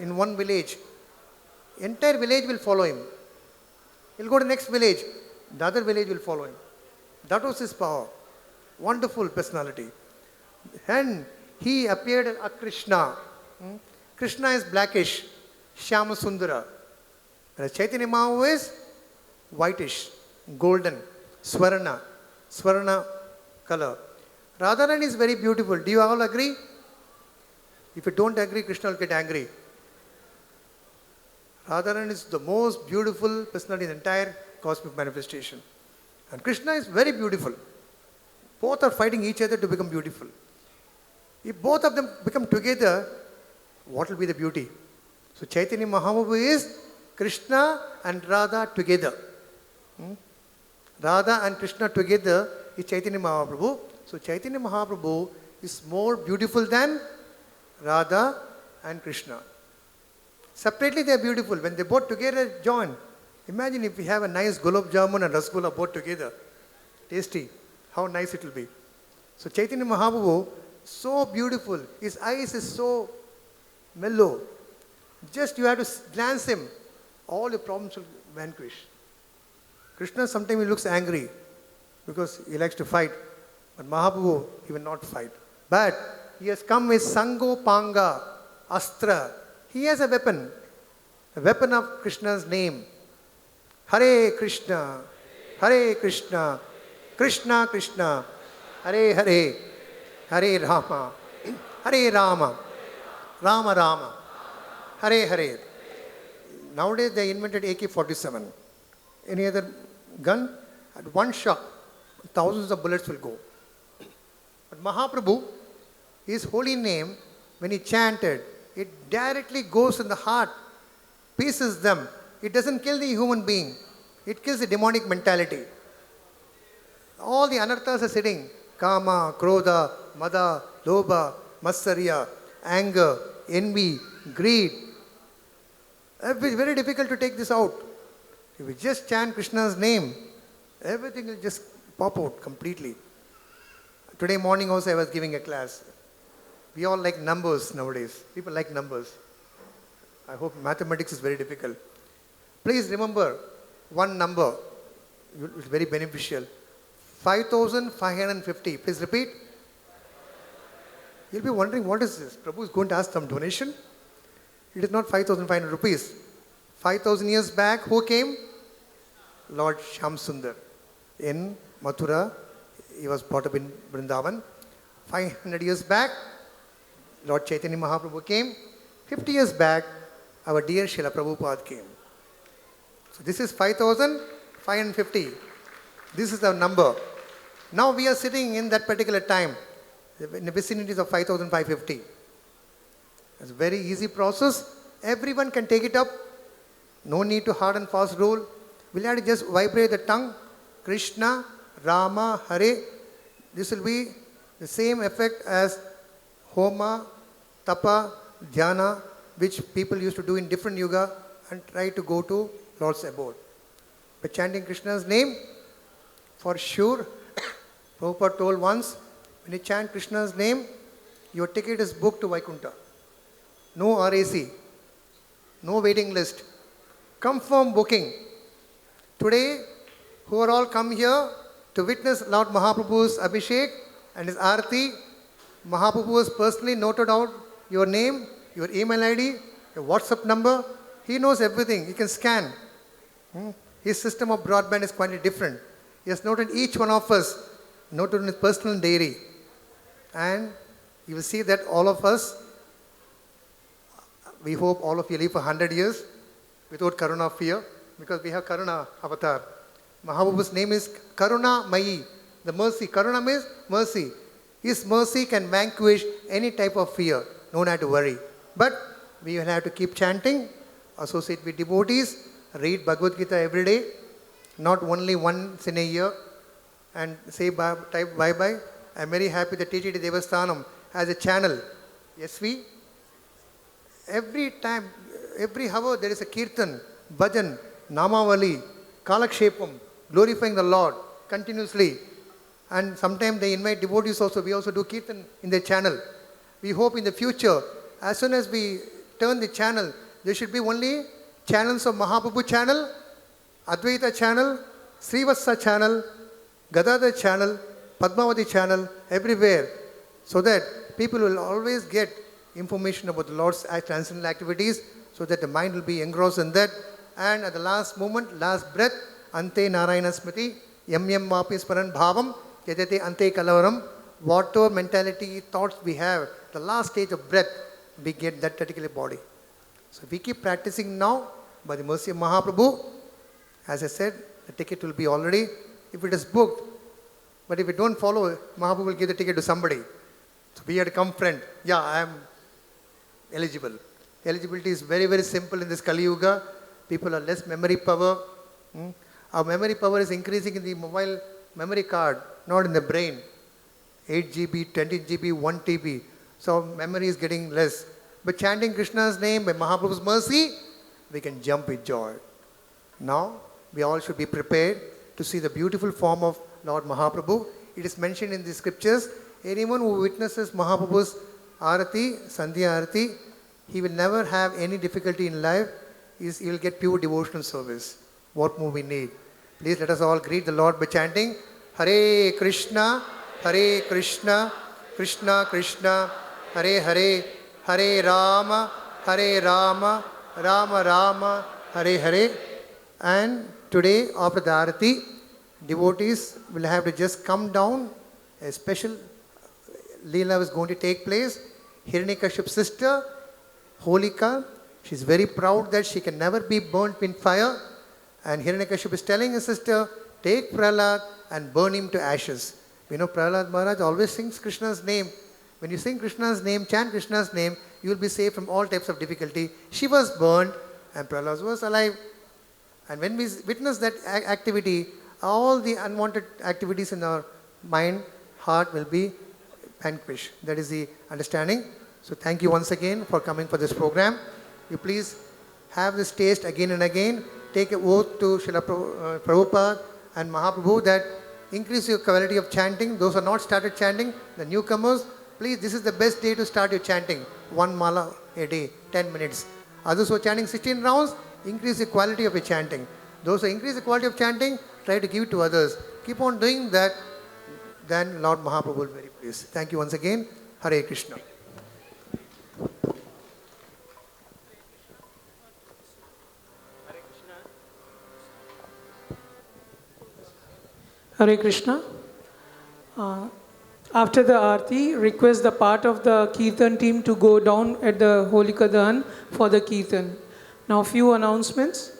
in one village, entire village will follow him. He'll go to the next village, the other village will follow him. That was his power. Wonderful personality. And he appeared as Krishna. Krishna is blackish, Shyama Sundara. Whereas Chaitanya Mahaprabhu is whitish, golden, Swarna color. Radharani is very beautiful. Do you all agree? If you don't agree, Krishna will get angry. Radharani is the most beautiful personality in the entire cosmic manifestation. And Krishna is very beautiful. Both are fighting each other to become beautiful. If both of them become together, what will be the beauty? So Chaitanya Mahaprabhu is Krishna and Radha together. Radha and Krishna together is Chaitanya Mahaprabhu. So Chaitanya Mahaprabhu is more beautiful than Radha and Krishna. Separately they are beautiful. When they both together join, imagine if we have a nice gulab jamun and rasgulla both together. Tasty. How nice it will be. So Chaitanya Mahaprabhu, so beautiful. His eyes is so mellow. Just you have to glance him. All your problems will vanquish. Krishna sometimes he looks angry because he likes to fight. But Mahaprabhu, he will not fight. But he has come with Sango Panga, Astra. He has a weapon of Krishna's name. Hare Krishna, Hare Krishna, Krishna Krishna, Hare Hare, Hare Rama, Hare Rama, Rama Rama, Hare Hare. Nowadays they invented AK-47. Any other gun? At one shot, thousands of bullets will go. But Mahaprabhu, his holy name, when he chanted, it directly goes in the heart, pierces them. It doesn't kill the human being. It kills the demonic mentality. All the anarthas are sitting. Kama, Krodha, Mada, Lobha, Matsarya, anger, envy, greed. It's very difficult to take this out. If we just chant Krishna's name, everything will just pop out completely. Today morning also I was giving a class. We all like numbers nowadays. People like numbers. I hope mathematics is very difficult. Please remember one number. It's very beneficial. 5,550. Please repeat. You'll be wondering, what is this? Prabhu is going to ask some donation. It is not 5,500 rupees. 5,000 years back, who came? Lord Shyamsundar. In Mathura, he was brought up in Vrindavan. 500 years back, Lord Chaitanya Mahaprabhu came. 50 years back, our dear Srila Prabhupada came. So this is 5,550. This is our number. Now we are sitting in that particular time, in the vicinities of 5,550. It's a very easy process. Everyone can take it up. No need to hard and fast rule. We'll have to just vibrate the tongue. Krishna, Rama, Hare. This will be the same effect as Homa, Tapa, Dhyana, which people used to do in different yuga and try to go to Lord's abode. By chanting Krishna's name, for sure, Prabhupada told once, when you chant Krishna's name, your ticket is booked to Vaikuntha. No RAC, no waiting list. Confirm booking. Today, who are all come here to witness Lord Mahaprabhu's Abhishek and his Arati, Mahaprabhu has personally noted out your name, your email ID, your WhatsApp number. He knows everything. He can scan. His system of broadband is quite different. He has noted each one of us, noted in his personal diary. And you will see that all of us, we hope all of you live for 100 years without Karuna fear, because we have Karuna avatar. Mahaprabhu's name is Karuna Mayi, the mercy. Karuna means mercy. His mercy can vanquish any type of fear. No need to worry. But we will have to keep chanting, associate with devotees, read Bhagavad Gita every day, not only once in a year, and say type bye-bye. I'm very happy that TTD Devasthanam has a channel, SV. Every time, every hour there is a kirtan, bhajan, namavali, kalakshepam, glorifying the Lord continuously. And sometimes they invite devotees also. We also do kirtan in their channel. We hope in the future, as soon as we turn the channel. There should be only channels of Mahaprabhu channel, Advaita channel, Srivatsa channel, Gadadhar channel, Padmavati channel, everywhere. So that people will always get information about the Lord's transcendental activities, so that the mind will be engrossed in that. And at the last moment, last breath, Ante Narayana Smriti, Yam Yam Vapi Sparan Bhavam, Yadate Ante Kalavaram, whatever mentality, thoughts we have, the last stage of breath, we get that particular body. So if we keep practicing now, by the mercy of Mahaprabhu, as I said, the ticket will be already, if it is booked, but if we don't follow, Mahaprabhu will give the ticket to somebody. So we have to come friend. Yeah, I am eligible. Eligibility is very, very simple in this Kali Yuga. People are less memory power. Our memory power is increasing in the mobile memory card, not in the brain. 8 GB, 20 GB, 1 TB. So memory is getting less. By chanting Krishna's name, by Mahaprabhu's mercy, we can jump with joy. Now, we all should be prepared to see the beautiful form of Lord Mahaprabhu. It is mentioned in the scriptures, anyone who witnesses Mahaprabhu's Arati, Sandhya Arati, he will never have any difficulty in life. He will get pure devotional service. What more we need? Please let us all greet the Lord by chanting Hare Krishna, Krishna Krishna, Hare Hare, Hare Rama, Rama Rama, Hare Hare. And today, after the Arati, devotees will have to just come down. A special Leela is going to take place. Hiranyakaship's sister, Holika, she's very proud that she can never be burnt in fire. And Hiranyakaship is telling his sister, take Prahlad and burn him to ashes. You know, Prahlad Maharaj always sings Krishna's name. When you sing Krishna's name, chant Krishna's name, you will be saved from all types of difficulty. She was burned and Prahlad was alive. And when we witness that activity, all the unwanted activities in our mind, heart will be vanquished. That is the understanding. So thank you once again for coming for this program. You please have this taste again and again. Take an oath to Srila Prabhupada and Mahaprabhu that increase your quality of chanting. Those who are not started chanting, the newcomers, please, this is the best day to start your chanting. 1 mala a day, 10 minutes. Others who are chanting 16 rounds, increase the quality of your chanting. Those who increase the quality of chanting, try to give it to others. Keep on doing that, then Lord Mahaprabhu will be very pleased. Thank you once again. Hare Krishna. Hare Krishna. After the Aarti, request the part of the Kirtan team to go down at the Holika Dahan for the Kirtan. Now, few announcements.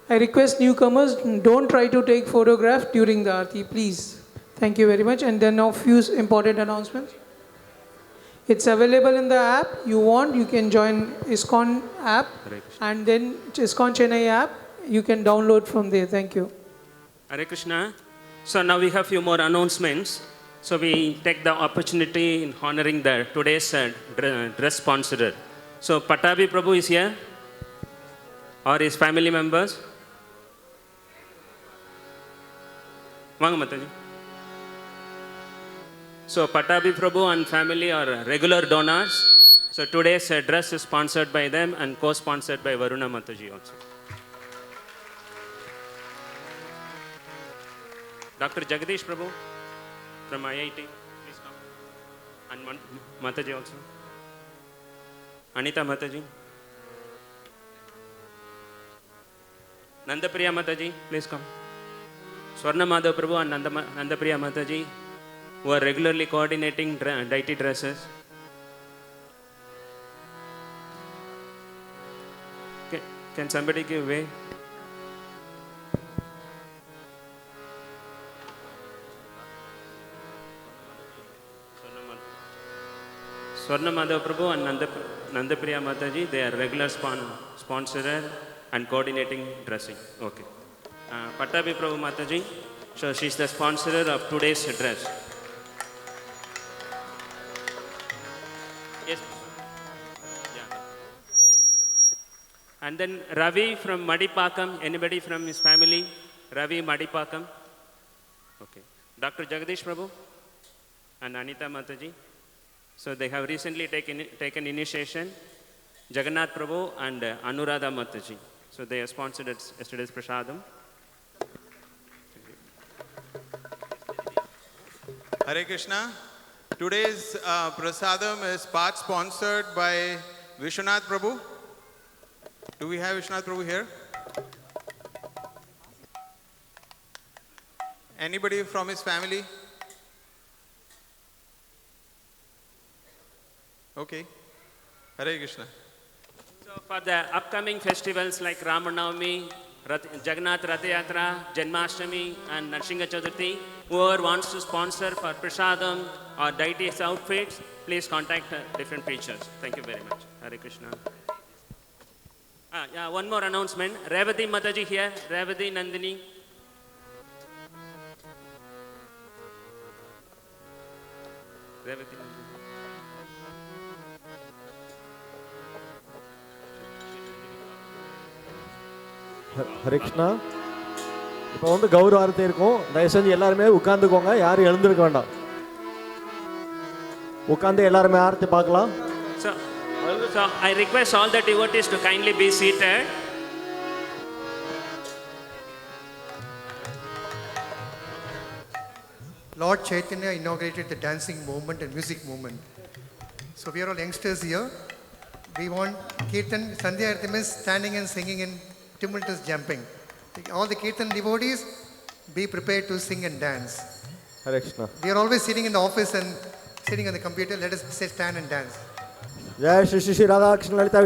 I request newcomers, don't try to take photograph during the Aarti, please. Thank you very much. And then now few important announcements. It's available in the app. You want, you can join ISKCON app. And then ISKCON Chennai app, you can download from there. Thank you. Hare Krishna. So now we have few more announcements. So we take the opportunity in honoring the today's dress sponsor. So Patabi Prabhu is here, or his family members. Vanga Mataji. So Patabi Prabhu and family are regular donors. So today's dress is sponsored by them and co-sponsored by Varuna Mataji also. Dr. Jagadish Prabhu from IIT, please come. And Mataji also. Anita Mataji. Nandapriya Mataji, please come. Swarna Madhav Prabhu and Nandapriya Mataji, who are regularly coordinating deity dresses. Can somebody give way? Swarna Madhav Prabhu and Nandapriya Mataji, they are regular sponsorer and coordinating dressing. Okay. Patabi Prabhu Mataji, so she is the sponsor of today's dress. Yes. Yeah. And then Ravi from Madipakam, anybody from his family? Ravi Madipakam. Okay. Dr. Jagadish Prabhu and Anita Mataji. So they have recently taken initiation Jagannath Prabhu and Anuradha Mataji. So they have sponsored yesterday's prasadam. Hare Krishna. Today's prasadam is part sponsored by Vishwanath Prabhu. Do we have Vishwanath Prabhu here? Anybody from his family? Okay. Hare Krishna. So for the upcoming festivals like Ramanavami, Jagannath Rath Yatra, Janmashtami and Narsingha Chaturthi, whoever wants to sponsor for prasadam or deities outfits, please contact different preachers. Thank you very much. Hare Krishna. Yeah, one more announcement. Revati Mataji here. Revati Nandini. Revati Nandini. Hare Krishna. இப்போ வந்து கௌரவ ஆரத்தி இருக்கும். தயவு செஞ்சு எல்லாருமே உட்காந்துக்கோங்க, யாரும் எழுந்திருக்க வேண்டாம். உட்காந்து எல்லாருமே ஆரத்தி பார்க்கலாம். So I request all the devotees to kindly be seated. Lord Chaitanya inaugurated the dancing movement and music movement. So we are all youngsters here. We want Kirtan, Sandhya Arthi means standing and singing and tumultuous jumping. All the Kirtan devotees, be prepared to sing and dance. Hare Krishna. We are always sitting in the office and sitting on the computer. Let us say stand and dance. Jai Sri Sri Radhakrishna Lalitha